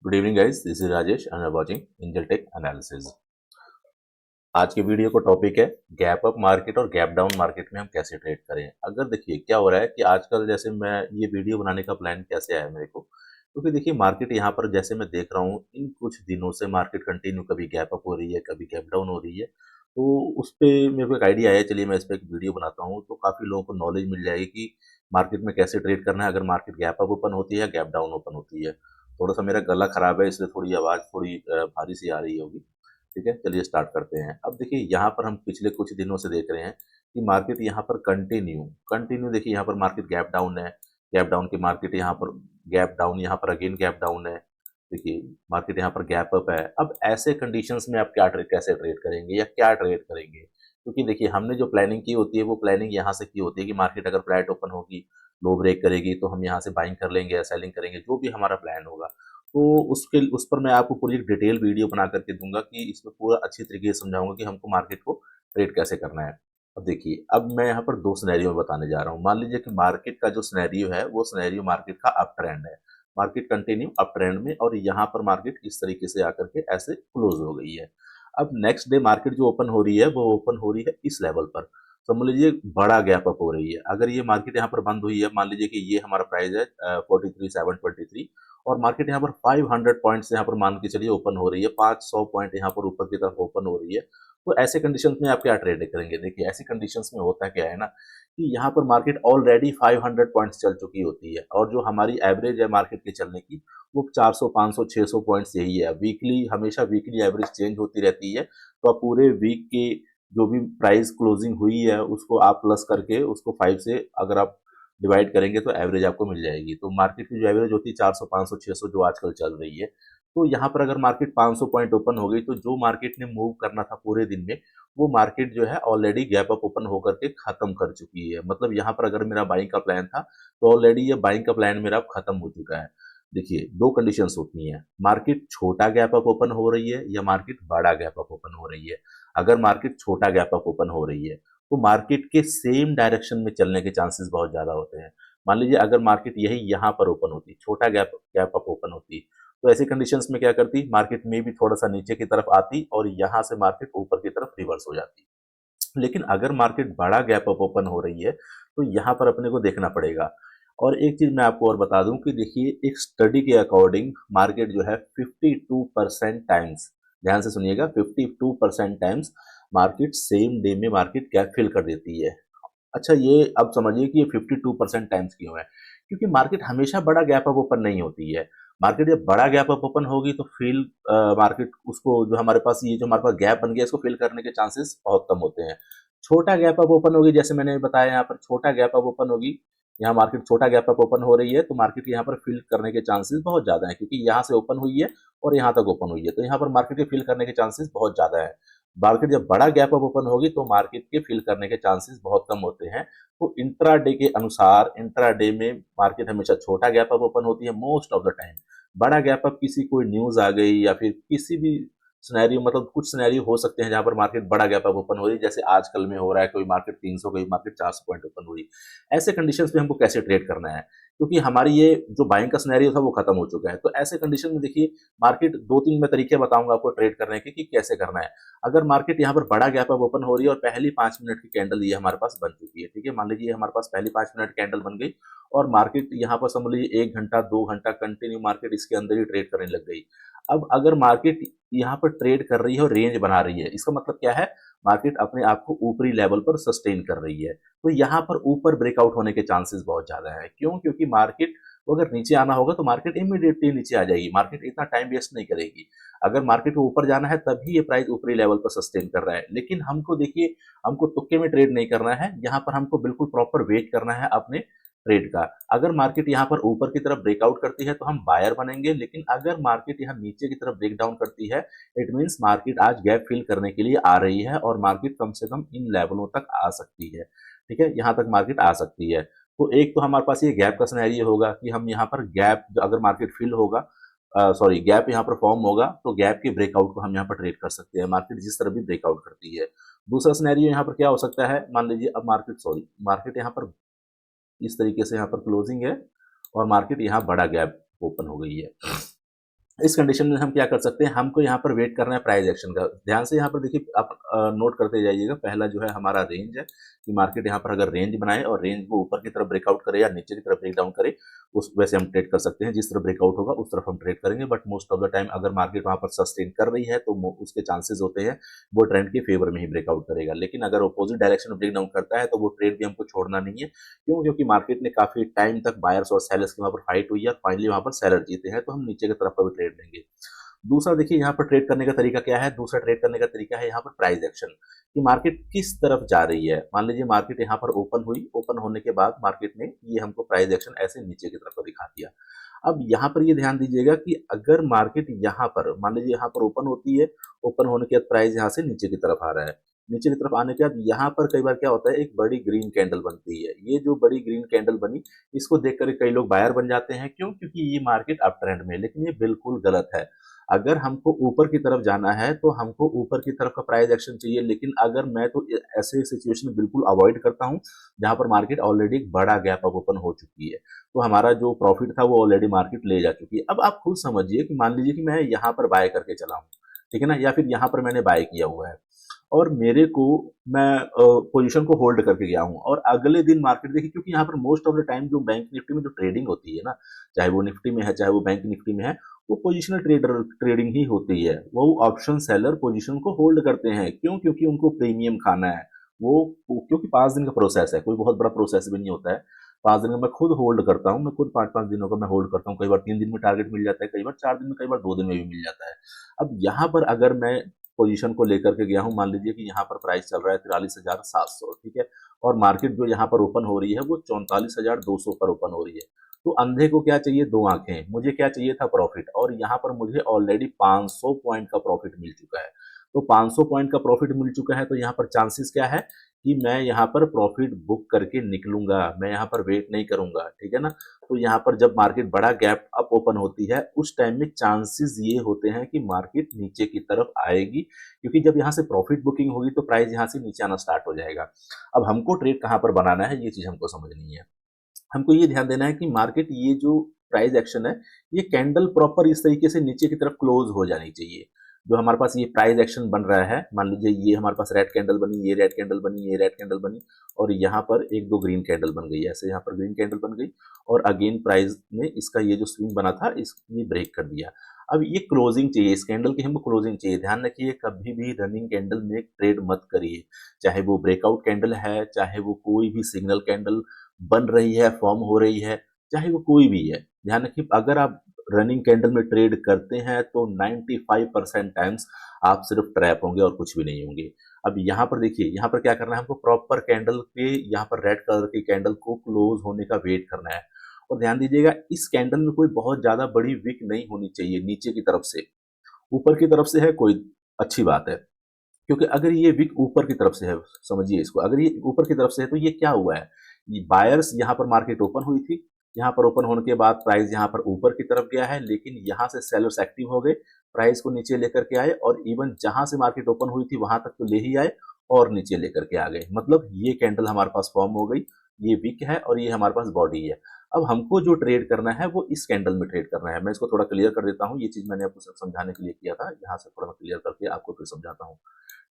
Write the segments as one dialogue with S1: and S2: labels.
S1: Good evening guys, this is Rajesh and I watching Angel tech analysis. आज के video का topic है gap up market और gap down market में हम कैसे ट्रेड करें। अगर देखिए क्या हो रहा है कि आजकल जैसे मैं ये वीडियो बनाने का प्लान कैसे आया मेरे को, क्योंकि देखिए मार्केट यहाँ पर जैसे मैं देख रहा हूँ इन कुछ दिनों से मार्केट कंटिन्यू कभी गैप अप हो रही है, कभी गैप डाउन हो रही है। तो उस पे मेरे को एक आइडिया आया, चलिए मैं इस पर एक वीडियो बनाता हूँ तो काफ़ी लोगों को नॉलेज मिल जाएगी कि मार्केट में कैसे ट्रेड करना है अगर मार्केट गैप अप ओपन होती है, गैप डाउन ओपन होती है। थोड़ा सा मेरा गला खराब है इसलिए थोड़ी आवाज़ थोड़ी भारी सी आ रही होगी। ठीक है, चलिए स्टार्ट करते हैं। अब देखिए यहाँ पर हम पिछले कुछ दिनों से देख रहे हैं कि मार्केट यहाँ पर कंटिन्यू कंटिन्यू देखिए यहाँ पर मार्केट गैप डाउन है। गैप डाउन की मार्केट यहाँ पर गैप डाउन, यहाँ पर अगेन गैप डाउन है। देखिए मार्केट यहाँ पर गैप अप है। अब ऐसे कंडीशंस में आप क्या ट्रेड कैसे ट्रेड करेंगे या क्या ट्रेड करेंगे, क्योंकि देखिए हमने जो प्लानिंग की होती है वो प्लानिंग यहाँ से की होती है कि मार्केट अगर फ्लैट ओपन होगी, लो ब्रेक करेगी तो हम यहाँ से बाइंग कर लेंगे या सेलिंग करेंगे, जो भी हमारा प्लान होगा। तो उस पर मैं आपको पूरी एक डिटेल वीडियो बना करके दूंगा कि इसमें पूरा अच्छी तरीके से समझाऊंगा कि हमको मार्केट को ट्रेड कैसे करना है। अब देखिए अब मैं यहाँ पर दो सिनेरियो में बताने जा रहा हूँ। मान लीजिए कि मार्केट का जो सिनेरियो है वो सिनेरियो मार्केट का अप ट्रेंड है। मार्केट कंटिन्यू अप ट्रेंड में और यहाँ पर मार्केट इस तरीके से आकर के ऐसे क्लोज हो गई है। अब नेक्स्ट डे मार्केट जो ओपन हो रही है वो ओपन हो रही है इस लेवल पर। समझ लीजिए बड़ा गैप अप हो रही है। अगर ये मार्केट यहाँ पर बंद हुई है, मान लीजिए कि ये हमारा प्राइस है 43,723 और मार्केट यहाँ पर 500 पॉइंट्स यहाँ पर मान के चलिए ओपन हो रही है, 500 पॉइंट यहाँ पर ऊपर की तरफ ओपन हो रही है। तो ऐसे कंडीशंस में आप क्या ट्रेड करेंगे? देखिए ऐसी कंडीशंस में होता क्या है ना कि यहाँ पर मार्केट ऑलरेडी 500 पॉइंट्स चल चुकी होती है और जो हमारी एवरेज है मार्केट के चलने की वो 400 500 600 पॉइंट्स यही है। वीकली हमेशा वीकली एवरेज चेंज होती रहती है। तो आप पूरे वीक के जो भी प्राइस क्लोजिंग हुई है उसको आप प्लस करके उसको 5 से अगर आप डिवाइड करेंगे तो एवरेज आपको मिल जाएगी। तो मार्केट की जो एवरेज होती है 400 500 600 जो आजकल चल रही है। तो यहाँ पर अगर मार्केट 500 पॉइंट ओपन हो गई तो जो मार्केट ने मूव करना था पूरे दिन में वो मार्केट जो है ऑलरेडी गैप अप ओपन होकर के खत्म कर चुकी है। मतलब यहाँ पर अगर मेरा बाइंग का प्लान था तो ऑलरेडी ये बाइंग का प्लान मेरा अब खत्म हो चुका है। देखिए दो कंडीशंस होती हैं, मार्केट छोटा गैप अप ओपन हो रही है या मार्केट बड़ा गैप अप ओपन हो रही है। अगर मार्केट छोटा गैप अप ओपन हो रही है तो मार्केट के सेम डायरेक्शन में चलने के चांसेस बहुत ज्यादा होते हैं। मान लीजिए अगर मार्केट यही यहाँ पर ओपन होती, छोटा गैप गैप अप ओपन होती, तो ऐसी कंडीशंस में क्या करती, मार्केट में भी थोड़ा सा नीचे की तरफ आती और यहाँ से मार्केट ऊपर की तरफ रिवर्स हो जाती। लेकिन अगर मार्केट बड़ा गैप अप ओपन हो रही है तो यहाँ पर अपने को देखना पड़ेगा। और एक चीज मैं आपको और बता दूं कि देखिए एक स्टडी के अकॉर्डिंग मार्केट जो है 52% टाइम्स, ध्यान से सुनिएगा, 52% टाइम्स मार्केट सेम डे में मार्केट गैप फिल कर देती है। अच्छा ये अब समझिए कि ये 52% टाइम्स क्यों है, क्योंकि मार्केट हमेशा बड़ा गैप अप ओपन नहीं होती है। मार्केट जब बड़ा गैप अप ओपन होगी तो फिल मार्केट उसको जो हमारे पास ये जो हमारे पास गैप बन गया इसको फिल करने के चांसेस बहुत कम होते हैं। छोटा गैप अप ओपन होगी, जैसे मैंने बताया यहाँ पर छोटा गैप अप ओपन होगी, यहाँ मार्केट छोटा गैप अप ओपन हो रही है तो मार्केट यहाँ पर फिल करने के चांसेस बहुत ज्यादा है, क्योंकि यहाँ से ओपन हुई है और यहाँ तक ओपन हुई है तो यहाँ पर मार्केट के फिल करने के चांसेस बहुत ज्यादा है। मार्केट जब बड़ा गैप अप ओपन होगी तो मार्केट के फिल करने के चांसेस बहुत कम होते हैं। तो इंट्राडे के अनुसार इंट्राडे में मार्केट हमेशा छोटा गैप अप ओपन होती है मोस्ट ऑफ द टाइम। बड़ा गैप अप किसी कोई न्यूज आ गई या फिर किसी भी सिनेरियो, मतलब कुछ सिनेरियो हो सकते हैं जहां पर मार्केट बड़ा गैप अप ओपन हो रही है, जैसे आजकल में हो रहा है, कोई मार्केट 300 गई, मार्केट 400 पॉइंट ओपन हो रही। ऐसे कंडीशंस में हमको कैसे ट्रेड करना है, क्योंकि हमारी ये जो बाइंग का सिनेरियो था वो खत्म हो चुका है। तो ऐसे कंडीशन में देखिए मार्केट दो तीन मैं तरीके बताऊंगा आपको ट्रेड करने के कि कैसे करना है। अगर मार्केट यहाँ पर बड़ा गैप अप ओपन हो रही है और पहली 5 मिनट की कैंडल ये हमारे पास बन चुकी है, ठीक है, मान लीजिए हमारे पास पहली 5 मिनट कैंडल बन गई और मार्केट यहाँ पर समझ लीजिए 1 घंटा 2 घंटा कंटिन्यू मार्केट इसके अंदर ही ट्रेड करने लग गई। अब अगर मार्केट यहाँ पर ट्रेड कर रही है और रेंज बना रही है, इसका मतलब क्या है, मार्केट अपने आप को ऊपरी लेवल पर सस्टेन कर रही है। तो यहाँ पर ऊपर ब्रेकआउट होने के चांसेस बहुत ज्यादा है। क्यों? क्योंकि मार्केट को अगर नीचे आना होगा तो मार्केट इमीडिएटली नीचे आ जाएगी, मार्केट इतना टाइम वेस्ट नहीं करेगी। अगर मार्केट को ऊपर जाना है तभी ये प्राइस ऊपरी लेवल पर सस्टेन कर रहा है। लेकिन हमको देखिए, हमको तुक्के में ट्रेड नहीं करना है, यहाँ पर हमको बिल्कुल प्रॉपर वेट करना है अपने ट्रेड का। अगर मार्केट यहाँ पर ऊपर की तरफ ब्रेकआउट करती है तो हम बायर बनेंगे, लेकिन अगर मार्केट यहाँ नीचे की तरफ ब्रेक डाउन करती है इट मीन्स मार्केट आज गैप फिल करने के लिए आ रही है और मार्केट कम से कम इन लेवलों तक आ सकती है। ठीक है, यहाँ तक मार्केट आ सकती है। तो एक तो हमारे पास ये गैप का सिनेरियो होगा कि हम यहाँ पर गैप, अगर मार्केट फिल होगा, सॉरी गैप यहाँ पर फॉर्म होगा तो गैप के ब्रेकआउट को हम यहाँ पर ट्रेड कर सकते हैं, मार्केट जिस तरह भी ब्रेकआउट करती है। दूसरा सिनेरियो यहाँ पर क्या हो सकता है, मान लीजिए अब मार्केट यहाँ पर इस तरीके से यहाँ पर क्लोजिंग है और मार्केट यहाँ बड़ा गैप ओपन हो गई है। इस कंडीशन में हम क्या कर सकते हैं, हमको यहाँ पर वेट करना है प्राइस एक्शन का। ध्यान से यहाँ पर देखिए, आप नोट करते जाइएगा। पहला जो है हमारा रेंज है कि मार्केट यहाँ पर अगर रेंज बनाए और रेंज को ऊपर की तरफ ब्रेकआउट करे या नीचे की तरफ ब्रेक डाउन करे, उस वैसे हम ट्रेड कर सकते हैं। जिस तरफ ब्रेकआउट होगा उस तरफ हम ट्रेड करेंगे। But most of the time अगर मार्केट वहाँ पर सस्टेन कर रही है तो उसके चांसेस होते हैं वो ट्रेंड के फेवर में ही ब्रेकआउट करेगा। लेकिन अगर अपोजिट डायरेक्शन में ब्रेक डाउन करता है तो वो ट्रेड भी हमको छोड़ना नहीं है। क्यों? क्योंकि मार्केट ने काफी टाइम तक बायर्स और सेलर्स की वहाँ पर फाइट हुई है और फाइनली वहाँ पर सेलर जीते हैं, तो हम नीचे की तरफ का भी ट्रेड लेंगे। दूसरा देखिए, यहाँ पर ट्रेड करने का तरीका क्या है। दूसरा ट्रेड करने का तरीका है यहाँ पर प्राइस एक्शन, कि मार्केट किस तरफ जा रही है। मान लीजिए मार्केट यहाँ पर ओपन हुई, ओपन होने के बाद मार्केट ने ये हमको प्राइस एक्शन ऐसे नीचे की तरफ को दिखा दिया। अब यहाँ पर ये ध्यान दीजिएगा कि अगर मार्केट यहाँ पर मान लीजिए यहाँ पर ओपन होती है, ओपन होने के बाद प्राइस यहाँ से नीचे की तरफ आ रहा है, नीचे की तरफ आने के बाद यहाँ पर कई बार क्या होता है, एक बड़ी ग्रीन कैंडल बनती है। ये जो बड़ी ग्रीन कैंडल बनी, इसको देख कर कई लोग बायर बन जाते हैं। क्यों? क्योंकि ये मार्केट अप ट्रेंड में है। लेकिन ये बिल्कुल गलत है। अगर हमको ऊपर की तरफ जाना है तो हमको ऊपर की तरफ का प्राइस एक्शन चाहिए। लेकिन अगर मैं तो ऐसे सिचुएशन बिल्कुल अवॉइड करता हूँ जहां पर मार्केट ऑलरेडी एक बड़ा गैप अप ओपन हो चुकी है, तो हमारा जो प्रॉफिट था वो ऑलरेडी मार्केट ले जा चुकी है। अब आप खुद समझिए कि मान लीजिए कि मैं यहाँ पर बाय करके चला हूँ, ठीक है ना, या फिर यहाँ पर मैंने बाय किया हुआ है और मेरे को मैं पोजीशन को होल्ड करके गया हूँ और अगले दिन मार्केट देखिए, क्योंकि यहाँ पर मोस्ट ऑफ द टाइम जो बैंक निफ्टी में जो ट्रेडिंग होती है ना, चाहे वो निफ्टी में है चाहे वो बैंक निफ्टी में है, वो पोजिशनल ट्रेडिंग ही होती है। वो ऑप्शन सेलर पोजीशन को होल्ड करते हैं। क्यों? क्योंकि उनको प्रीमियम खाना है। क्योंकि 5 दिन का प्रोसेस है, कोई बहुत बड़ा प्रोसेस भी नहीं होता है। 5 दिन का मैं खुद होल्ड करता हूँ, मैं खुद 5-5 दिनों का मैं होल्ड करता हूँ। कई बार 3 दिन में टारगेट मिल जाता है, कई बार 4 दिन में, कई बार 2 दिन में भी मिल जाता है। अब यहाँ पर अगर मैं पोजीशन को लेकर के गया हूँ, मान लीजिए कि यहाँ पर प्राइस चल रहा है 43,700, ठीक है, और मार्केट जो यहाँ पर ओपन हो रही है वो 44,200 पर ओपन हो रही है। तो अंधे को क्या चाहिए? 2 आंखें। मुझे क्या चाहिए था? प्रॉफिट। और यहाँ पर मुझे ऑलरेडी 500 पॉइंट का प्रॉफिट मिल चुका है। तो 500 पॉइंट का प्रॉफिट मिल चुका है, तो यहाँ पर चांसेस क्या है कि मैं यहाँ पर प्रॉफिट बुक करके निकलूंगा, मैं यहाँ पर वेट नहीं करूंगा, ठीक है ना। तो यहाँ पर जब मार्केट बड़ा गैप अप ओपन होती है उस टाइम में चांसेस ये होते हैं कि मार्केट नीचे की तरफ आएगी, क्योंकि जब यहाँ से प्रॉफिट बुकिंग होगी तो प्राइस यहाँ से नीचे आना स्टार्ट हो जाएगा। अब हमको ट्रेड कहाँ पर बनाना है, ये चीज हमको समझनी है। हमको ये ध्यान देना है कि मार्केट ये जो प्राइस एक्शन है, ये कैंडल प्रॉपर इस तरीके से नीचे की तरफ क्लोज हो जानी चाहिए। जो हमारे पास ये प्राइस एक्शन बन रहा है, मान लीजिए ये हमारे पास रेड कैंडल बनी, ये रेड कैंडल बनी, ये रेड कैंडल बनी और यहाँ पर 1-2 ग्रीन कैंडल बन गई, ऐसे यहाँ पर ग्रीन कैंडल बन गई और अगेन प्राइस ने इसका ये जो स्विंग बना था ये ब्रेक कर दिया। अब ये क्लोजिंग चाहिए, इस कैंडल की हमको क्लोजिंग चाहिए। ध्यान रखिए, कभी भी रनिंग कैंडल में ट्रेड मत करिए, चाहे वो ब्रेकआउट कैंडल है, चाहे वो कोई भी सिग्नल कैंडल बन रही है, फॉर्म हो रही है, चाहे वो कोई भी है। ध्यान रखिए, अगर आप रनिंग कैंडल में ट्रेड करते हैं तो 95% टाइम्स आप सिर्फ ट्रैप होंगे और कुछ भी नहीं होंगे। अब यहाँ पर देखिए, यहाँ पर क्या करना है, हमको प्रॉपर कैंडल के यहाँ पर रेड कलर की कैंडल को क्लोज होने का वेट करना है। और ध्यान दीजिएगा, इस कैंडल में कोई बहुत ज्यादा बड़ी विक नहीं होनी चाहिए नीचे की तरफ से। ऊपर की तरफ से है कोई अच्छी बात है, क्योंकि अगर ये विक ऊपर की तरफ से है, समझिए इसको, अगर ये ऊपर की तरफ से है तो ये क्या हुआ है, ये बायर्स यहाँ पर मार्केट ओपन हुई थी, यहाँ पर ओपन होने के बाद प्राइस यहाँ पर ऊपर की तरफ गया है, लेकिन यहाँ से सेलर्स एक्टिव हो गए, प्राइस को नीचे लेकर के आए और इवन जहां से मार्केट ओपन हुई थी वहां तक तो ले ही आए और नीचे लेकर के आ गए। मतलब ये कैंडल हमारे पास फॉर्म हो गई, ये विक है और ये हमारे पास बॉडी है। अब हमको जो ट्रेड करना है वो इस कैंडल में ट्रेड करना है। मैं इसको थोड़ा क्लियर कर देता हूँ, ये चीज मैंने आपको सिर्फ समझाने के लिए किया था, यहाँ से थोड़ा मैं क्लियर करके आपको फिर समझाता हूँ,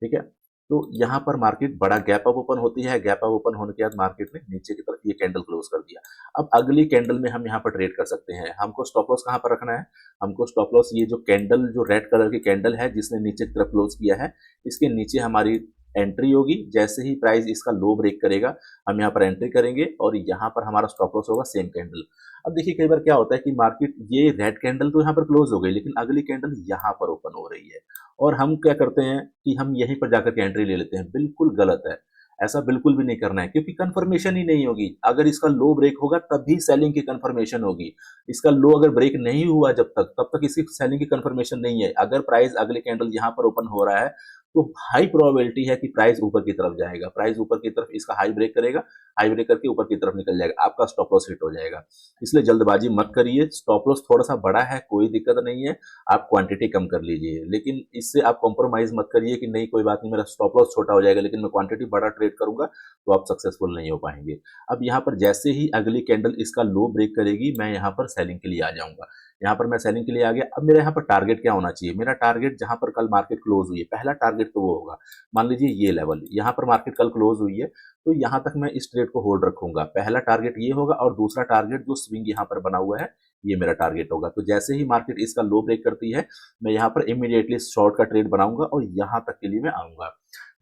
S1: ठीक है। तो यहाँ पर मार्केट बड़ा गैप अप ओपन होती है, गैप अप ओपन होने के बाद मार्केट ने नीचे की तरफ ये कैंडल क्लोज कर दिया। अब अगली कैंडल में हम यहाँ पर ट्रेड कर सकते हैं। हमको स्टॉप लॉस कहाँ पर रखना है, हमको स्टॉप लॉस ये जो कैंडल, जो रेड कलर की कैंडल है जिसने नीचे की तरफ क्लोज किया है, इसके नीचे हमारी एंट्री होगी। जैसे ही प्राइस इसका लो ब्रेक करेगा हम यहाँ पर एंट्री करेंगे और यहाँ पर हमारा स्टॉप लॉस होगा सेम कैंडल। अब देखिए, कई बार क्या होता है कि मार्केट ये रेड कैंडल तो यहाँ पर क्लोज हो गई, लेकिन अगली कैंडल यहाँ पर ओपन हो रही है और हम क्या करते हैं कि हम यहीं पर जाकर के एंट्री ले लेते हैं। बिल्कुल गलत है, ऐसा बिल्कुल भी नहीं करना है, क्योंकि कंफर्मेशन ही नहीं होगी। अगर इसका लो ब्रेक होगा तभी सेलिंग की कंफर्मेशन होगी। इसका लो अगर ब्रेक नहीं हुआ जब तक, तब तक इसकी सेलिंग की कंफर्मेशन नहीं है। अगर प्राइस अगले कैंडल यहाँ पर ओपन हो रहा है तो हाई प्रोबेबिलिटी है कि प्राइस ऊपर की तरफ जाएगा, प्राइस ऊपर की तरफ इसका हाई ब्रेक करेगा, हाई ब्रेक करके ऊपर की तरफ निकल जाएगा, आपका स्टॉप लॉस हिट हो जाएगा। इसलिए जल्दबाजी मत करिए, स्टॉप लॉस थोड़ा सा बड़ा है कोई दिक्कत नहीं है, आप क्वांटिटी कम कर लीजिए, लेकिन इससे आप कॉम्प्रोमाइज मत करिए कि नहीं कोई बात नहीं मेरा स्टॉप लॉस छोटा हो जाएगा लेकिन मैं क्वांटिटी बड़ा ट्रेड करूंगा, तो आप सक्सेसफुल नहीं हो पाएंगे। अब यहाँ पर जैसे ही अगली कैंडल इसका लो ब्रेक करेगी, मैं यहाँ पर सेलिंग के लिए आ जाऊंगा। यहाँ पर मैं सेलिंग के लिए आ गया। अब मेरा यहाँ पर टारगेट क्या होना चाहिए, मेरा टारगेट जहां पर कल मार्केट क्लोज हुई है, पहला टारगेट तो वो होगा, मान लीजिए ये लेवल, यहाँ पर मार्केट कल क्लोज हुई है तो यहाँ तक मैं इस ट्रेड को होल्ड रखूंगा, पहला टारगेट ये होगा, और दूसरा टारगेट जो स्विंग यहाँ पर बना हुआ है ये मेरा टारगेट होगा। तो जैसे ही मार्केट इसका लो ब्रेक करती है, मैं यहाँ पर इमीडिएटली शॉर्ट का ट्रेड बनाऊंगा और यहाँ तक के लिए मैं आऊंगा।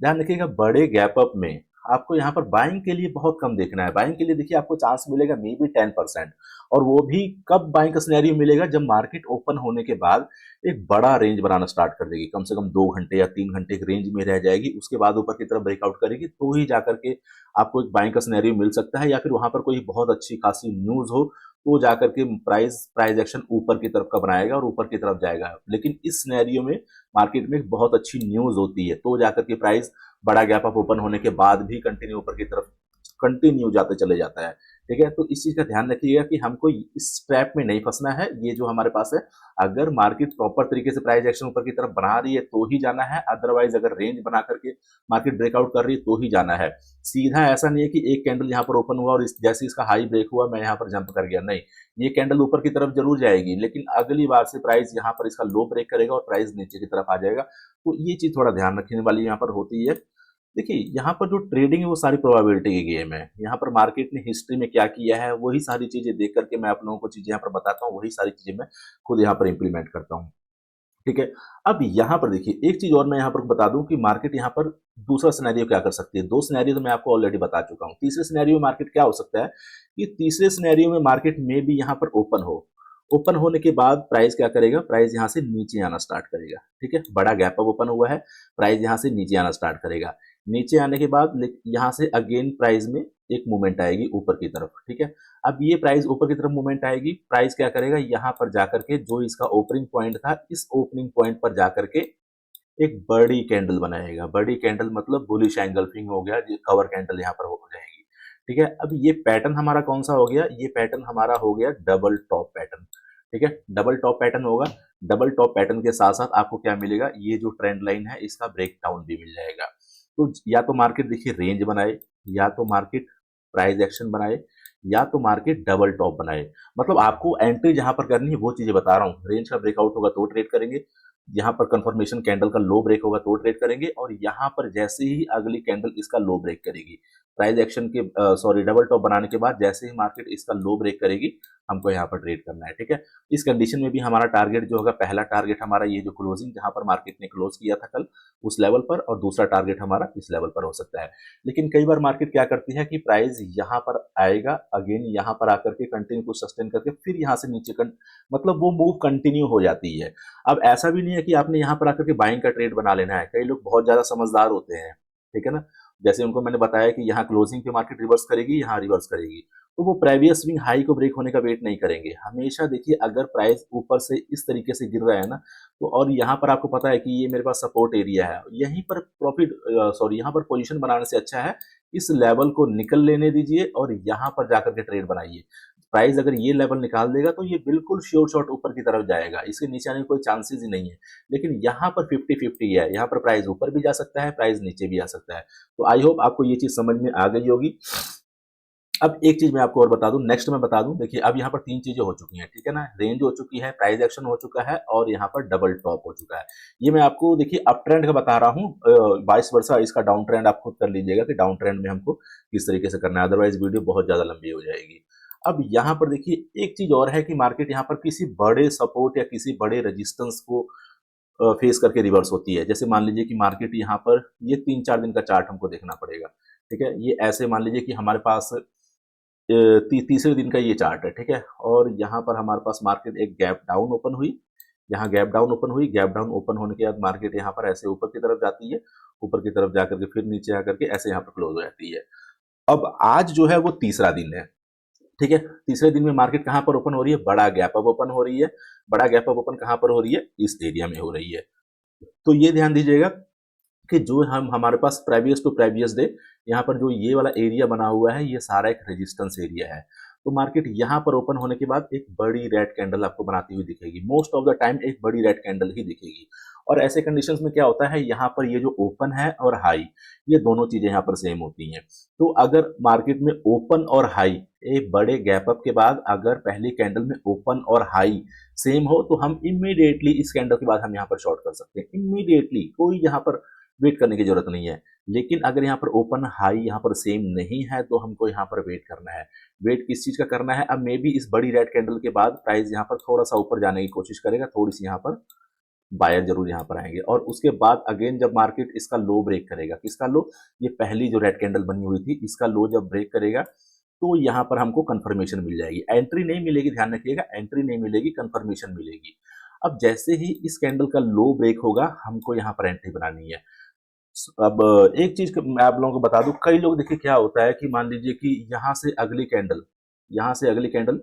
S1: ध्यान रखिएगा, बड़े गैप अप में आपको यहाँ पर बाइंग के लिए बहुत कम देखना है। बाइंग के लिए देखिए आपको चांस मिलेगा मे बी 10%, और वो भी कब बाइंग का सिनेरियो मिलेगा, जब मार्केट ओपन होने के बाद एक बड़ा रेंज बनाना स्टार्ट कर देगी, कम से कम 2 घंटे या 3 घंटे एक रेंज में रह जाएगी, उसके बाद ऊपर की तरफ ब्रेकआउट करेगी, तो ही जाकर के आपको एक बाइंग का सिनेरियो मिल सकता है, या फिर वहां पर कोई बहुत अच्छी खासी न्यूज हो तो जाकर के प्राइस एक्शन ऊपर की तरफ का बनाएगा और ऊपर की तरफ जाएगा। लेकिन इस सिनेरियो में मार्केट में बहुत अच्छी न्यूज होती है तो जाकर के प्राइस बड़ा गैप अप ओपन होने के बाद भी कंटिन्यू ऊपर की तरफ कंटिन्यू जाते चले जाता है। ठीक है, तो इस चीज का ध्यान रखिएगा कि हमको इस ट्रैप में नहीं फंसना है। ये जो हमारे पास है, अगर मार्केट प्रॉपर तरीके से प्राइस एक्शन ऊपर की तरफ बना रही है तो ही जाना है, अदरवाइज अगर रेंज बना करके मार्केट ब्रेकआउट कर रही है तो ही जाना है। सीधा ऐसा नहीं है कि एक कैंडल यहाँ पर ओपन हुआ और जैसे इसका हाई ब्रेक हुआ मैं यहाँ पर जंप कर गया, नहीं, ये कैंडल ऊपर की तरफ जरूर जाएगी लेकिन अगली बार से प्राइस यहाँ पर इसका लो ब्रेक करेगा और प्राइस नीचे की तरफ आ जाएगा। तो ये चीज थोड़ा ध्यान रखने वाली यहाँ पर होती है। देखिए यहाँ पर जो ट्रेडिंग है वो सारी प्रोबेबिलिटी की गेम है। यहाँ पर मार्केट ने हिस्ट्री में क्या किया है वही सारी चीजें देख करके मैं आप लोगों को चीजें यहाँ पर बताता हूँ, वही सारी चीजें मैं खुद यहाँ पर इंप्लीमेंट करता हूँ। ठीक है, अब यहाँ पर देखिए एक चीज और मैं यहाँ पर बता दूं कि मार्केट यहाँ पर दूसरा सिनेरियो क्या कर सकती है। दो सिनेरियो तो मैं आपको ऑलरेडी बता चुका हूँ, तीसरे सिनेरियो में मार्केट क्या हो सकता है कि तीसरे सिनेरियो में मार्केट में भी यहाँ पर ओपन हो, ओपन होने के बाद प्राइस क्या करेगा, प्राइस यहाँ से नीचे आना स्टार्ट करेगा। ठीक है, बड़ा गैप अप ओपन हुआ है, प्राइस यहाँ से नीचे आना स्टार्ट करेगा, नीचे आने के बाद यहाँ से अगेन प्राइस में एक मूवमेंट आएगी ऊपर की तरफ। ठीक है, अब ये प्राइस ऊपर की तरफ मूवमेंट आएगी, प्राइस क्या करेगा, यहाँ पर जाकर के जो इसका ओपनिंग पॉइंट था इस ओपनिंग पॉइंट पर जाकर के एक बड़ी कैंडल बनाएगा। बड़ी कैंडल मतलब बुलिश एंगल्फिंग हो गया, कवर कैंडल यहाँ पर हो जाएगी। ठीक है, अब ये पैटर्न हमारा कौन सा हो गया, ये पैटर्न हमारा हो गया डबल टॉप पैटर्न। ठीक है, डबल टॉप पैटर्न होगा, डबल टॉप पैटर्न के साथ साथ आपको क्या मिलेगा, ये जो ट्रेंड लाइन है इसका ब्रेक डाउन भी मिल जाएगा। तो या तो मार्केट देखिए रेंज बनाए, या तो मार्केट प्राइस एक्शन बनाए, या तो मार्केट डबल टॉप बनाए। मतलब आपको एंट्री जहां पर करनी है वो चीजें बता रहा हूँ, रेंज का ब्रेकआउट होगा तो ट्रेड करेंगे, यहाँ पर कंफर्मेशन कैंडल का लो ब्रेक होगा तो ट्रेड करेंगे, और यहाँ पर जैसे ही अगली कैंडल इसका लो ब्रेक करेगी, प्राइस एक्शन के सॉरी डबल टॉप बनाने के बाद जैसे ही मार्केट इसका लो ब्रेक करेगी हमको यहाँ पर ट्रेड करना है। ठीक है, इस कंडीशन में भी हमारा टारगेट जो होगा, पहला टारगेट हमारा ये जो क्लोजिंग जहां पर मार्केट ने क्लोज किया था कल उस लेवल पर, और दूसरा टारगेट हमारा इस लेवल पर हो सकता है। लेकिन कई बार मार्केट क्या करती है कि प्राइस यहाँ पर आएगा, अगेन यहाँ पर आकर के कंटिन्यू कुछ सस्टेन करके फिर यहाँ से नीचे मतलब वो मूव कंटिन्यू हो जाती है। अब ऐसा भी नहीं है कि आपने यहाँ पर आकर के बाइंग का ट्रेड बना लेना है, कई लोग बहुत ज्यादा समझदार होते हैं। ठीक है ना, जैसे उनको मैंने बताया कि यहाँ क्लोजिंग पे मार्केट रिवर्स करेगी, यहाँ रिवर्स करेगी, तो वो प्रीवियस स्विंग हाई को ब्रेक होने का वेट नहीं करेंगे हमेशा। देखिए अगर प्राइस ऊपर से इस तरीके से गिर रहा है ना, तो और यहाँ पर आपको पता है कि ये मेरे पास सपोर्ट एरिया है, यहीं पर प्रॉफिट सॉरी यहाँ पर पोजीशन बनाने से अच्छा है इस लेवल को निकल लेने दीजिए और यहाँ पर जाकर के ट्रेड बनाइए। प्राइस अगर ये लेवल निकाल देगा तो ये बिल्कुल श्योर शॉट ऊपर की तरफ जाएगा, इसके नीचे आने की कोई चांसेस ही नहीं है। लेकिन यहाँ पर 50-50 है, यहाँ पर प्राइस ऊपर भी जा सकता है, प्राइस नीचे भी आ सकता है। तो आई होप आपको ये चीज समझ में आ गई होगी। अब एक चीज मैं आपको और बता दूं, नेक्स्ट मैं बता दूं, देखिए अब यहाँ पर तीन चीजें हो चुकी हैं। ठीक है ना, रेंज हो चुकी है, प्राइस एक्शन हो चुका है, और यहाँ पर डबल टॉप हो चुका है। ये मैं आपको देखिए अप ट्रेंड का बता रहा हूँ, 22 वर्षा इसका डाउन ट्रेंड आप खुद कर लीजिएगा कि डाउन ट्रेंड में हमको किस तरीके से करना है, अदरवाइज वीडियो बहुत ज्यादा लंबी हो जाएगी। अब यहाँ पर देखिए एक चीज और है कि मार्केट यहाँ पर किसी बड़े सपोर्ट या किसी बड़े रेजिस्टेंस को फेस करके रिवर्स होती है। जैसे मान लीजिए कि मार्केट यहाँ पर ये 3-4 दिन का चार्ट हमको देखना पड़ेगा। ठीक है, ये ऐसे मान लीजिए कि हमारे पास तीसरे दिन का ये चार्ट है। ठीक है, और यहाँ पर हमारे पास मार्केट एक गैप डाउन ओपन हुई, यहाँ गैप डाउन ओपन हुई, गैप डाउन ओपन होने के बाद मार्केट यहाँ पर ऐसे ऊपर की तरफ जाती है, ऊपर की तरफ जाकर के फिर नीचे आकर के ऐसे यहाँ पर क्लोज हो जाती है। अब आज जो है वो तीसरा दिन है। ठीक है, तीसरे दिन में मार्केट कहां पर ओपन हो रही है, बड़ा गैप अप ओपन हो रही है। बड़ा गैप अप ओपन कहां पर हो रही है, इस एरिया में हो रही है। तो ये ध्यान दीजिएगा कि जो हम हमारे पास प्रेवियस टू प्रेवियस डे यहाँ पर जो ये वाला एरिया बना हुआ है, ये सारा एक रेजिस्टेंस एरिया है। तो मार्केट यहाँ पर ओपन होने के बाद एक बड़ी रेड कैंडल आपको बनाती हुई दिखेगी, मोस्ट ऑफ द टाइम एक बड़ी रेड कैंडल ही दिखेगी। और ऐसे कंडीशंस में क्या होता है, यहाँ पर ये जो ओपन है और हाई, ये दोनों चीजें यहाँ पर सेम होती हैं। तो अगर मार्केट में ओपन और हाई एक बड़े गैप अप के बाद अगर पहली कैंडल में ओपन और हाई सेम हो, तो हम इमीडिएटली इस कैंडल के बाद हम यहाँ पर शॉर्ट कर सकते हैं, इमीडिएटली, कोई यहाँ पर वेट करने की जरूरत नहीं है। लेकिन अगर यहाँ पर ओपन हाई यहाँ पर सेम नहीं है, तो हमको यहाँ पर वेट करना है। वेट किस चीज का करना है, अब मे बी इस बड़ी रेड कैंडल के बाद प्राइस यहाँ पर थोड़ा सा ऊपर जाने की कोशिश करेगा, थोड़ी सी यहाँ पर बायर जरूर यहाँ पर आएंगे, और उसके बाद अगेन जब मार्केट इसका लो ब्रेक करेगा, किसका लो, ये पहली जो रेड कैंडल बनी हुई थी इसका लो जब ब्रेक करेगा, तो यहाँ पर हमको कंफर्मेशन मिल जाएगी। एंट्री नहीं मिलेगी, ध्यान रखिएगा, एंट्री नहीं मिलेगी, कंफर्मेशन मिलेगी। अब जैसे ही इस कैंडल का लो ब्रेक होगा, हमको यहाँ पर एंट्री बनानी है। अब एक चीज मैं आप लोगों को बता दूं, कई लोग देखिए क्या होता है कि मान लीजिए कि यहाँ से अगली कैंडल, यहाँ से अगली कैंडल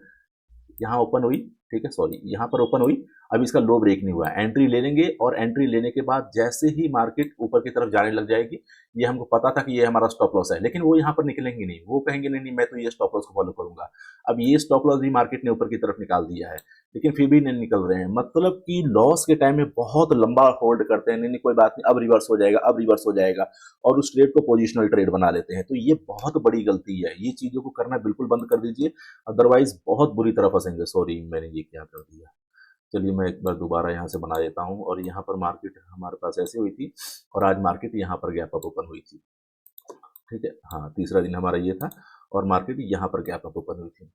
S1: यहाँ ओपन हुई, ठीक है, सॉरी, यहाँ पर ओपन हुई, अब इसका लो ब्रेक नहीं हुआ, एंट्री ले लेंगे, और एंट्री लेने के बाद जैसे ही मार्केट ऊपर की तरफ जाने लग जाएगी, ये हमको पता था कि ये हमारा स्टॉप लॉस है, लेकिन वो यहाँ पर निकलेंगे नहीं, वो कहेंगे नहीं नहीं मैं तो ये स्टॉप लॉस को फॉलो करूंगा। अब ये स्टॉप लॉस भी मार्केट ने ऊपर की तरफ निकाल दिया है, लेकिन फिर भी नहीं निकल रहे हैं, मतलब कि लॉस के टाइम में बहुत लंबा होल्ड करते हैं, नहीं नहीं कोई बात नहीं, अब रिवर्स हो जाएगा, अब रिवर्स हो जाएगा, और उस ट्रेड को पोजिशनल ट्रेड बना लेते हैं। तो ये बहुत बड़ी गलती है, ये चीजों को करना बिल्कुल बंद कर दीजिए, अदरवाइज बहुत बुरी तरह फंसेंगे। सॉरी, मैंने ये क्या कर दिया, चलिए मैं एक बार दोबारा यहाँ से बना देता हूँ। और यहाँ पर मार्केट हमारे पास ऐसे हुई थी, और आज मार्केट यहाँ पर गैप अप ओपन हुई थी, ठीक है, हाँ, तीसरा दिन हमारा ये था, और मार्केट यहाँ पर गैप अप ओपन हुई थी,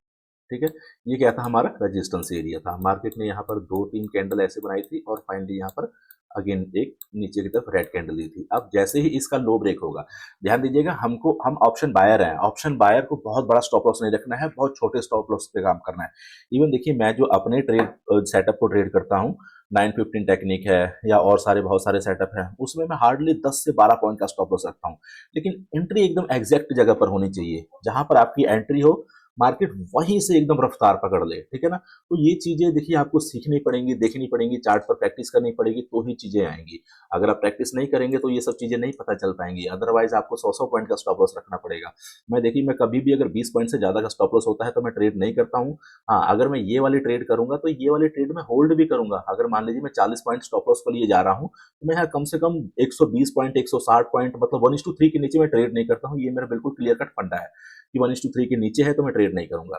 S1: ठीक है। ये क्या था, हमारा रेजिस्टेंस एरिया था। मार्केट ने यहाँ पर 2-3 कैंडल ऐसे बनाई थी, और फाइनली यहाँ पर अगेन एक नीचे की तरफ रेड कैंडल दी थी। अब जैसे ही इसका लो ब्रेक होगा, ध्यान दीजिएगा, हम ऑप्शन बायर हैं, ऑप्शन बायर को बहुत बड़ा स्टॉप लॉस नहीं रखना है, बहुत छोटे स्टॉप लॉस पे काम करना है। इवन देखिए, मैं जो अपने ट्रेड सेटअप को ट्रेड करता हूँ, 915 टेक्निक है या और सारे बहुत सारे सेटअप है, उसमें मैं हार्डली 10 से 12 पॉइंट का स्टॉप लॉस रखता हूँ। लेकिन एंट्री एकदम एग्जैक्ट जगह पर होनी चाहिए, जहां पर आपकी एंट्री हो, मार्केट वहीं से एकदम रफ्तार पकड़ ले, ठीक है ना। तो ये चीजें देखिए आपको सीखनी पड़ेंगी, देखनी पड़ेंगी, चार्ट पर प्रैक्टिस करनी पड़ेगी, तो ही चीजें आएंगी। अगर आप प्रैक्टिस नहीं करेंगे तो ये सब चीजें नहीं पता चल पाएंगी, अदरवाइज आपको 100 पॉइंट का स्टॉप लॉस रखना पड़ेगा। मैं देखिए, मैं कभी भी अगर 20 पॉइंट से ज्यादा का स्टॉप लॉस होता है तो मैं ट्रेड नहीं करता हूँ। हाँ, अगर मैं ये वाली ट्रेड करूंगा तो ये वाली ट्रेड में होल्ड भी करूंगा। अगर मान लीजिए मैं 40 पॉइंट स्टॉप लॉस के लिए जा रहा हूँ, तो मैं यहाँ कम से कम 120 पॉइंट, 160 पॉइंट, मतलब 1:3 के नीचे मैं ट्रेड नहीं करता हूँ। ये मेरा बिल्कुल क्लियर कट फंडा है कि 1:3 के नीचे है तो मैं ट्रेड नहीं करूंगा।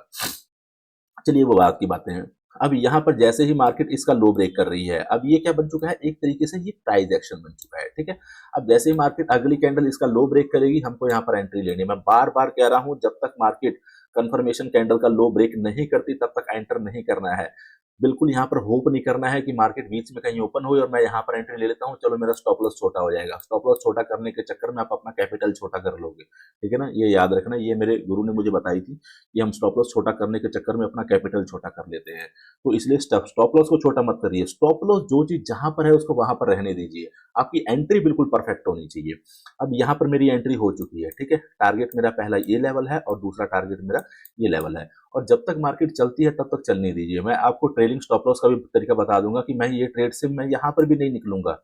S1: चलिए वो बात की बातें हैं। अब यहाँ पर जैसे ही मार्केट इसका लो ब्रेक कर रही है, अब ये क्या बन चुका है, एक तरीके से ये प्राइस एक्शन बन चुका है, ठीक है। अब जैसे ही मार्केट अगली कैंडल इसका लो ब्रेक करेगी, हमको यहाँ पर एंट्री लेनी है। मैं बार बार कह रहा हूँ, जब तक मार्केट कंफर्मेशन कैंडल का लो ब्रेक नहीं करती, तब तक एंटर नहीं करना है। बिल्कुल यहाँ पर होप नहीं करना है कि मार्केट बीच में कहीं ओपन हुई और मैं यहाँ पर एंट्री ले लेता हूँ, चलो मेरा स्टॉप लॉस छोटा हो जाएगा। स्टॉप लॉस छोटा करने के चक्कर में आप अपना कैपिटल छोटा कर लोगे, ठीक है ना। ये याद रखना, ये मेरे गुरु ने मुझे बताई थी कि हम स्टॉप लॉस छोटा करने के चक्कर में अपना कैपिटल छोटा कर लेते हैं। तो इसलिए स्टॉप लॉस को छोटा मत करिए, स्टॉप लॉस जो चीज जहां पर है उसको वहां पर रहने दीजिए। आपकी एंट्री बिल्कुल परफेक्ट होनी चाहिए। अब यहाँ पर मेरी एंट्री हो चुकी है, ठीक है। टारगेट मेरा पहला ये लेवल है और दूसरा टारगेट मेरा ये लेवल है, और जब तक मार्केट चलती है तब तक चलने दीजिए। मैं आपको ट्रेलिंग स्टॉप लॉस का भी तरीका बता दूंगा कि मैं ये ट्रेड से मैं यहाँ पर भी नहीं निकलूंगा।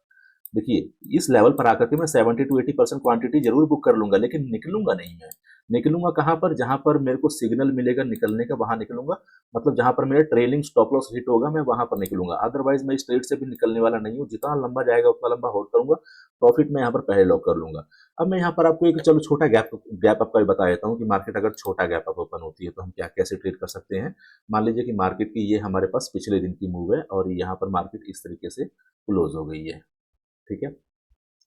S1: देखिए, इस लेवल पर आकर के मैं 70 to 80% क्वांटिटी जरूर बुक कर लूंगा, लेकिन निकलूंगा नहीं मैं। निकलूंगा कहां पर, जहां पर मेरे को सिग्नल मिलेगा निकलने का, वहां निकलूंगा। मतलब जहां पर मेरा ट्रेलिंग स्टॉप लॉस हिट होगा, मैं वहां पर निकलूंगा। अदरवाइज मैं इस ट्रेड से भी निकलने वाला नहीं हूँ। जितना लंबा जाएगा उतना लंबा होल्ड करूंगा, प्रॉफिट में यहाँ पर पहले लॉक कर लूंगा। अब मैं यहाँ पर आपको एक चलो छोटा गैप अप का भी बता देता हूँ कि मार्केट अगर छोटा गैप अप ओपन होती है तो हम क्या कैसे ट्रेड कर सकते हैं। मान लीजिए कि मार्केट की ये हमारे पास पिछले दिन की मूव है, और यहाँ पर मार्केट इस तरीके से क्लोज हो गई है, ठीक है,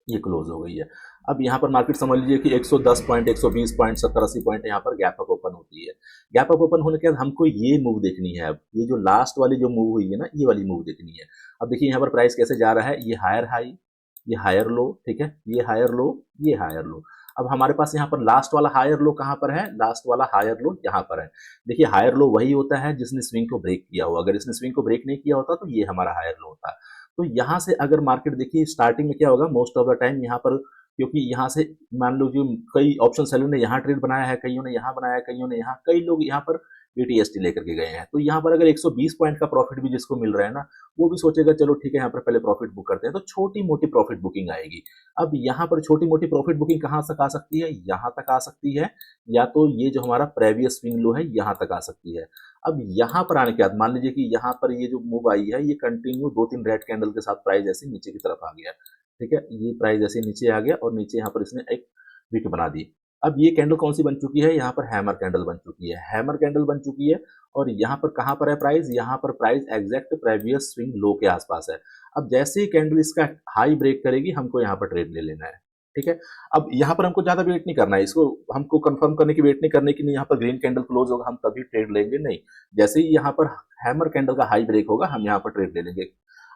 S1: ये क्लोज हो गई है। अब यहाँ पर मार्केट समझ लीजिए कि 110 पॉइंट, 120 पॉइंट, 70-80 पॉइंट यहाँ पर गैप अप ओपन होती है। गैप अप ओपन होने के बाद हमको ये मूव देखनी है। अब ये जो लास्ट वाली जो मूव हुई है ना, ये वाली मूव देखनी है। अब देखिए यहाँ पर प्राइस कैसे जा रहा है, ये हायर हाई, ये हायर लो, ठीक है, ये हायर लो, ये हायर लो। अब हमारे पास यहाँ पर लास्ट वाला हायर लो कहाँ पर है, लास्ट वाला हायर लो यहाँ पर है। देखिए, हायर लो वही होता है जिसने स्विंग को ब्रेक किया हो। अगर इसने स्विंग को ब्रेक नहीं किया होता तो ये हमारा हायर लो होता। तो यहाँ से अगर मार्केट देखिए स्टार्टिंग में क्या होगा, मोस्ट ऑफ द टाइम यहाँ पर, क्योंकि यहाँ से मान लो जो कई ऑप्शन सेलर ने यहाँ ट्रेड बनाया है, कईयों ने यहाँ बनाया है, कईयों ने यहाँ, कई लोग यहाँ पर BTST लेकर के गए हैं। तो यहाँ पर अगर 120 पॉइंट का प्रॉफिट भी जिसको मिल रहा है ना, वो भी सोचेगा चलो ठीक है यहाँ पर पहले प्रॉफिट बुक करते हैं, तो छोटी मोटी प्रॉफिट बुकिंग आएगी। अब यहाँ पर छोटी मोटी प्रॉफिट बुकिंग कहाँ तक आ सकती है, यहाँ तक आ सकती है, या तो ये जो हमारा प्रेवियस स्विंग लो है यहाँ तक आ सकती है। अब यहाँ पर आने के बाद मान लीजिए कि यहाँ पर ये जो मूव आई है ये कंटिन्यू 2-3 रेड कैंडल के साथ प्राइस ऐसे नीचे की तरफ आ गया, ठीक है, ये प्राइस ऐसे नीचे आ गया और नीचे यहाँ पर इसने एक विक बना दी। अब ये कैंडल कौन सी बन चुकी है, यहाँ पर हैमर कैंडल बन चुकी है, हैमर कैंडल बन चुकी है। और यहाँ पर कहाँ पर है प्राइस, यहाँ पर price exact previous swing low के आसपास है। अब जैसे ही कैंडल इसका हाई ब्रेक करेगी हमको यहाँ पर ट्रेड ले लेना है, ठीक है। अब यहाँ पर हमको ज्यादा वेट नहीं करना है, इसको हमको कंफर्म करने की वेट नहीं करने की, नहीं यहाँ पर ग्रीन कैंडल क्लोज होगा हम तभी ट्रेड लेंगे, नहीं, जैसे ही यहाँ पर हैमर कैंडल का हाई ब्रेक होगा हम यहाँ पर ट्रेड ले लेंगे।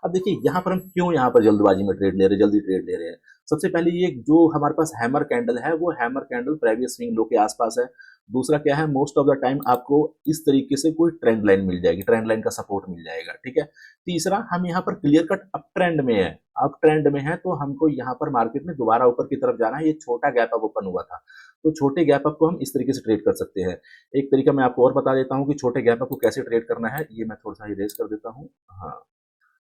S1: अब देखिए यहाँ पर हम क्यों यहाँ पर जल्दबाजी में ट्रेड ले रहे हैं, जल्दी ट्रेड ले रहे हैं। सबसे पहले ये जो हमारे पास हैमर कैंडल है वो hammer candle previous swing low के आसपास है। दूसरा क्या है, मोस्ट ऑफ द टाइम आपको इस तरीके से कोई ट्रेंड लाइन मिल जाएगी, ट्रेंड लाइन का सपोर्ट मिल जाएगा, ठीक है। तीसरा, हम यहाँ पर क्लियर कट अप ट्रेंड में है, अप ट्रेंड में है, तो हमको यहाँ पर मार्केट में दोबारा ऊपर की तरफ जाना है। ये छोटा गैप अप ओपन हुआ था, तो छोटे गैप अप को हम इस तरीके से ट्रेड कर सकते हैं। एक तरीका मैं आपको और बता देता हूँ कि छोटे गैप अप को कैसे ट्रेड करना है, ये मैं थोड़ा सा इरेज कर देता हूँ, हाँ,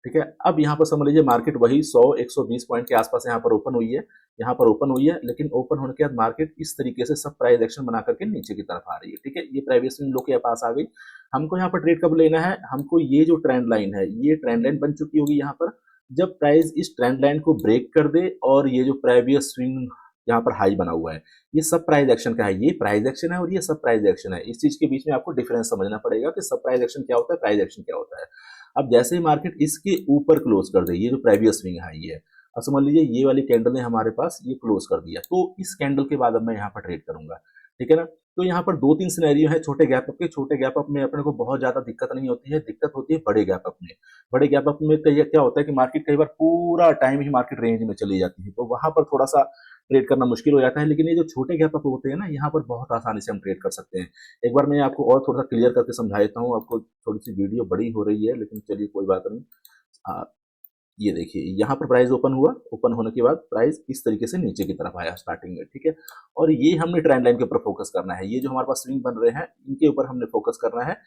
S1: ठीक है। अब यहाँ पर समझ लीजिए मार्केट वही 100-120 पॉइंट के आसपास यहाँ पर ओपन हुई है, यहाँ पर ओपन हुई है, लेकिन ओपन होने के बाद मार्केट इस तरीके से सब प्राइस एक्शन बना करके नीचे की तरफ आ रही है, ठीक है। ये प्रीवियस लो के पास आ गई। हमको यहाँ पर ट्रेड कब लेना है, हमको ये जो ट्रेंड लाइन है ये ट्रेंड लाइन बन चुकी होगी यहाँ पर, जब प्राइस इस ट्रेंड लाइन को ब्रेक कर दे और ये जो प्रीवियस स्विंग यहाँ पर हाई बना हुआ है, ये सब प्राइस एक्शन का है, ये प्राइस एक्शन है और ये सब प्राइस एक्शन है। इस चीज के बीच में आपको डिफरेंस समझना पड़ेगा कि सब प्राइस एक्शन क्या होता है, प्राइस एक्शन क्या होता है। अब जैसे ही मार्केट इसके ऊपर क्लोज कर दे, ये जो प्रीवियस स्विंग हाई है, अब समझ लीजिए ये वाली कैंडल ने हमारे पास ये क्लोज कर दिया, तो इस कैंडल के बाद अब मैं यहाँ पर ट्रेड करूंगा, ठीक है ना। तो यहाँ पर 2-3 सिनेरियो है छोटे गैप अप के। छोटे गैप अप में अपने को बहुत ज्यादा दिक्कत नहीं होती है, दिक्कत होती है बड़े गैप अप में। बड़े गैप अप में क्या होता है कि मार्केट कई बार पूरा टाइम ही मार्केट रेंज में चली जाती है, तो वहां पर थोड़ा सा ट्रेड करना मुश्किल हो जाता है। लेकिन ये जो छोटे गैप अप होते हैं ना, यहाँ पर बहुत आसानी से हम ट्रेड कर सकते हैं। एक बार मैं आपको और थोड़ा सा क्लियर करके समझा देता हूँ, आपको थोड़ी सी वीडियो बड़ी हो रही है लेकिन चलिए कोई बात नहीं। ये देखिए यहाँ पर प्राइस ओपन हुआ, ओपन होने के बाद प्राइस इस तरीके से नीचे की तरफ आया स्टार्टिंग में, ठीक है। और ये हमने ट्रेंड लाइन के ऊपर फोकस करना है, ये जो हमारे पास स्विंग बन रहे हैं इनके ऊपर हमने फोकस करना है।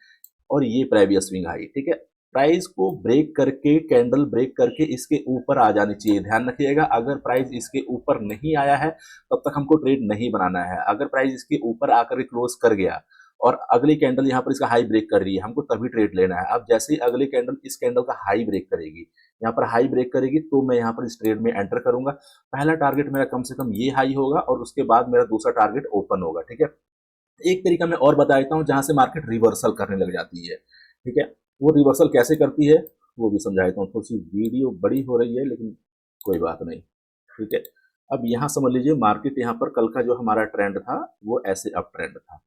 S1: और ये प्रीवियस स्विंग हाई, ठीक है। प्राइस को ब्रेक करके, कैंडल ब्रेक करके इसके ऊपर आ जानी चाहिए। ध्यान रखिएगा, अगर प्राइस इसके ऊपर नहीं आया है तब तक हमको ट्रेड नहीं बनाना है। अगर प्राइस इसके ऊपर आकर क्लोज कर गया और अगली कैंडल यहाँ पर इसका हाई ब्रेक कर रही है, हमको तभी ट्रेड लेना है। अब जैसे ही अगली कैंडल इस कैंडल का हाई ब्रेक करेगी, यहाँ पर हाई ब्रेक करेगी, तो मैं यहाँ पर इस ट्रेड में एंटर करूंगा। पहला टारगेट मेरा कम से कम ये हाई होगा और उसके बाद मेरा दूसरा टारगेट ओपन होगा, ठीक है। एक तरीका मैं और बता देता हूँ जहां से मार्केट रिवर्सल करने लग जाती है, ठीक है। वो रिवर्सल कैसे करती है वो भी समझा देता हूँ। थोड़ी सी वीडियो बड़ी हो रही है लेकिन कोई बात नहीं, ठीक है। अब यहाँ समझ लीजिए मार्केट यहाँ पर कल का जो हमारा ट्रेंड था वो ऐसे अप ट्रेंड था,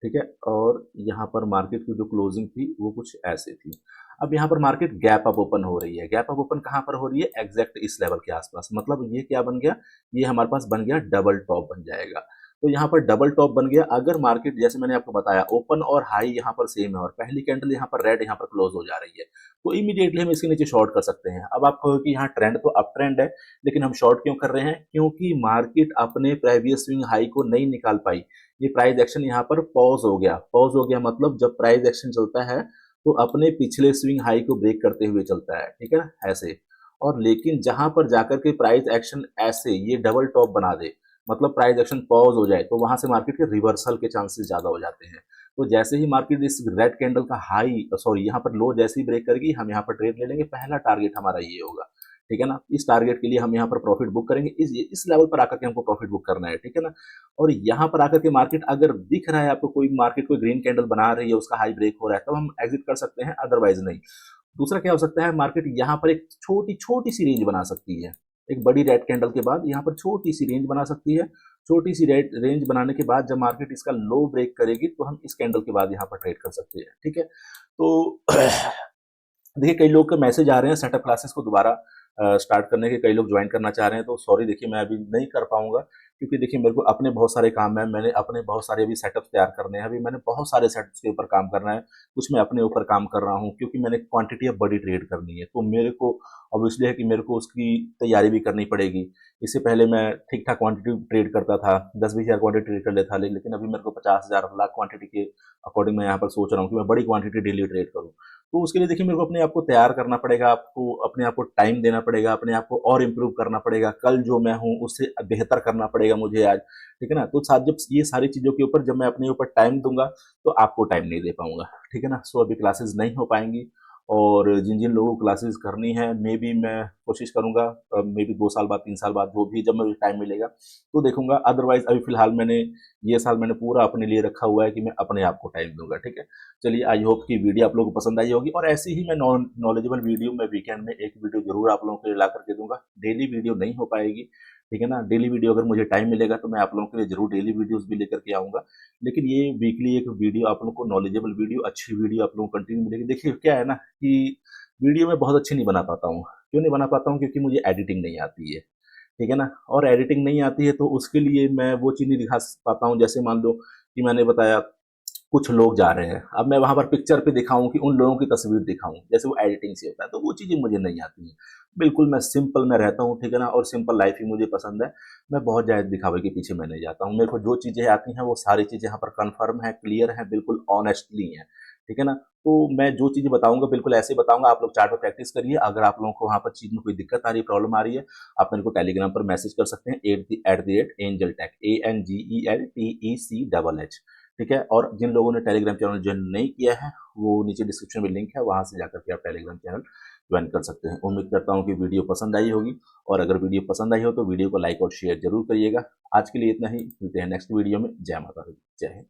S1: ठीक है। और यहाँ पर मार्केट की जो क्लोजिंग थी वो कुछ ऐसे थी। अब यहाँ पर मार्केट गैप अप ओपन हो रही है। गैप अप ओपन कहाँ पर हो रही है, एग्जैक्ट इस लेवल के आसपास। मतलब ये क्या बन गया, ये हमारे पास बन गया डबल टॉप बन जाएगा। तो यहाँ पर डबल टॉप बन गया। अगर मार्केट जैसे मैंने आपको बताया ओपन और हाई यहाँ पर सेम है और पहली कैंडल यहाँ पर रेड यहाँ पर क्लोज हो जा रही है, तो इमीडिएटली हम इसके नीचे शॉर्ट कर सकते हैं। अब आप कहोगे कि यहाँ ट्रेंड तो अप ट्रेंड है लेकिन हम शॉर्ट क्यों कर रहे हैं, क्योंकि मार्केट अपने प्रीवियस स्विंग हाई को नहीं निकाल पाई। ये प्राइस एक्शन यहाँ पर पॉज हो गया। पॉज हो गया मतलब जब प्राइस एक्शन चलता है तो अपने पिछले स्विंग हाई को ब्रेक करते हुए चलता है, ठीक है ना, ऐसे। और लेकिन जहां पर जाकर के प्राइस एक्शन ऐसे ये डबल टॉप बना दे, मतलब प्राइस एक्शन पॉज हो जाए, तो वहां से मार्केट के रिवर्सल के चांसेस ज्यादा हो जाते हैं। तो जैसे ही मार्केट इस रेड कैंडल का हाई सॉरी यहाँ पर लो जैसे ही ब्रेक करेगी हम यहाँ पर ट्रेड ले लेंगे। पहला टारगेट हमारा ये होगा, ठीक है ना। इस टारगेट के लिए हम यहाँ पर प्रॉफिट बुक करेंगे। इस लेवल पर आकर के हमको प्रॉफिट बुक करना है, ठीक है ना। और यहाँ पर आकर के मार्केट अगर दिख रहा है आपको कोई मार्केट कोई ग्रीन कैंडल बना रही है, उसका हाई ब्रेक हो रहा है, तब हम एग्जिट कर सकते हैं, अदरवाइज नहीं। दूसरा क्या हो सकता है, मार्केट यहाँ पर एक छोटी छोटी सी रेंज बना सकती है। एक बड़ी रेड कैंडल के बाद यहाँ पर छोटी सी रेंज बना सकती है। छोटी सी रेंज बनाने के बाद जब मार्केट इसका लो ब्रेक करेगी तो हम इस कैंडल के बाद यहाँ पर ट्रेड कर सकते हैं, ठीक है। तो देखिए कई लोग के मैसेज आ रहे हैं सेटअप क्लासेस को दोबारा स्टार्ट करने के, कई लोग ज्वाइन करना चाह रहे हैं, तो सॉरी देखिए मैं अभी नहीं कर पाऊंगा। क्योंकि देखिए मेरे को अपने बहुत सारे काम है, मैंने अपने बहुत सारे अभी सेटअप्स तैयार करने हैं, अभी मैंने बहुत सारे सेटअप्स के ऊपर काम करना है, कुछ मैं अपने ऊपर काम कर रहा हूँ क्योंकि मैंने क्वांटिटी ऑफ बड़ी ट्रेड करनी है, तो मेरे को ऑब्वियसली है कि मेरे को उसकी तैयारी भी करनी पड़ेगी। इससे पहले मैं ठीक ठाक क्वांटिटी ट्रेड करता था, 10-20 हज़ार क्वांटिटी ट्रेड कर लेता, लेकिन अभी मेरे को 50,000 लाख क्वांटिटी के अकॉर्डिंग मैं यहाँ पर सोच रहा हूँ कि मैं बड़ी क्वांटिटी डेली ट्रेड करूँ। तो उसके लिए देखिए मेरे को अपने आप को तैयार करना पड़ेगा, आपको अपने आप को टाइम देना पड़ेगा, अपने आप को और इम्प्रूव करना पड़ेगा, कल जो मैं हूँ उससे बेहतर करना पड़ेगा मुझे आज, ठीक है ना। तो साथ जब ये सारी चीज़ों के ऊपर जब मैं अपने ऊपर टाइम दूंगा तो आपको टाइम नहीं दे पाऊंगा, ठीक है ना। सो अभी क्लासेस नहीं हो पाएंगी, और जिन जिन लोगों को क्लासेस करनी है मे बी मैं कोशिश करूंगा, मे बी 2 साल बाद 3 साल बाद जो भी जब मुझे टाइम मिलेगा तो देखूंगा। अदरवाइज अभी फिलहाल मैंने ये साल मैंने पूरा अपने लिए रखा हुआ है कि मैं अपने आप को टाइम दूंगा, ठीक है। चलिए, आई होप कि वीडियो आप लोगों को पसंद आई होगी, और ऐसी ही मैं नॉलेजेबल वीडियो मैं वीकेंड में एक वीडियो जरूर आप लोगों के लिए ला करके दूंगा। डेली वीडियो नहीं हो पाएगी, ठीक है ना। डेली वीडियो अगर मुझे टाइम मिलेगा तो मैं आप लोगों के लिए जरूर डेली वीडियोस भी लेकर के आऊंगा, लेकिन ये वीकली एक वीडियो आप लोगों को नॉलेजेबल वीडियो, अच्छी वीडियो आप लोगों को कंटिन्यू मिलेगी। देखिए क्या है ना कि वीडियो मैं बहुत अच्छी नहीं बना पाता हूँ। क्यों नहीं बना पाता हूँ? क्योंकि मुझे एडिटिंग नहीं आती है, ठीक है ना। और एडिटिंग नहीं आती है तो उसके लिए मैं वो चीज़ नहीं दिखा पाता हूँ। जैसे मान लो कि मैंने बताया कुछ लोग जा रहे हैं, अब मैं वहां पर पिक्चर पे दिखाऊं कि उन लोगों की तस्वीर दिखाऊं जैसे वो एडिटिंग से होता है, तो वो चीजें मुझे नहीं आती हैं। बिल्कुल मैं सिंपल में रहता हूँ, ठीक है ना, और सिंपल लाइफ ही मुझे पसंद है। मैं बहुत ज्यादा दिखावे के पीछे मैं नहीं जाता हूँ। मेरे को जो चीजें आती हैं वो सारी चीजें यहाँ पर कंफर्म है, क्लियर है, बिल्कुल ऑनेस्टली है, ठीक है ना। तो मैं जो चीजें बताऊंगा बिल्कुल ऐसे ही बताऊंगा। आप लोग चार्ट पर प्रैक्टिस करिए। अगर आप लोगों को वहां पर चीज में कोई दिक्कत आ रही है, प्रॉब्लम आ रही है, आप मेरे को टेलीग्राम पर मैसेज कर सकते हैं, @angel tech, ANGELTECH, ठीक है। और जिन लोगों ने टेलीग्राम चैनल ज्वाइन नहीं किया है, वो नीचे डिस्क्रिप्शन में लिंक है, वहां से जाकर के आप टेलीग्राम चैनल ज्वाइन कर सकते हैं। उम्मीद करता हूँ कि वीडियो पसंद आई होगी, और अगर वीडियो पसंद आई हो तो वीडियो को लाइक और शेयर जरूर करिएगा। आज के लिए इतना ही, मिलते हैं नेक्स्ट वीडियो में। जय माता दी, जय हिंद।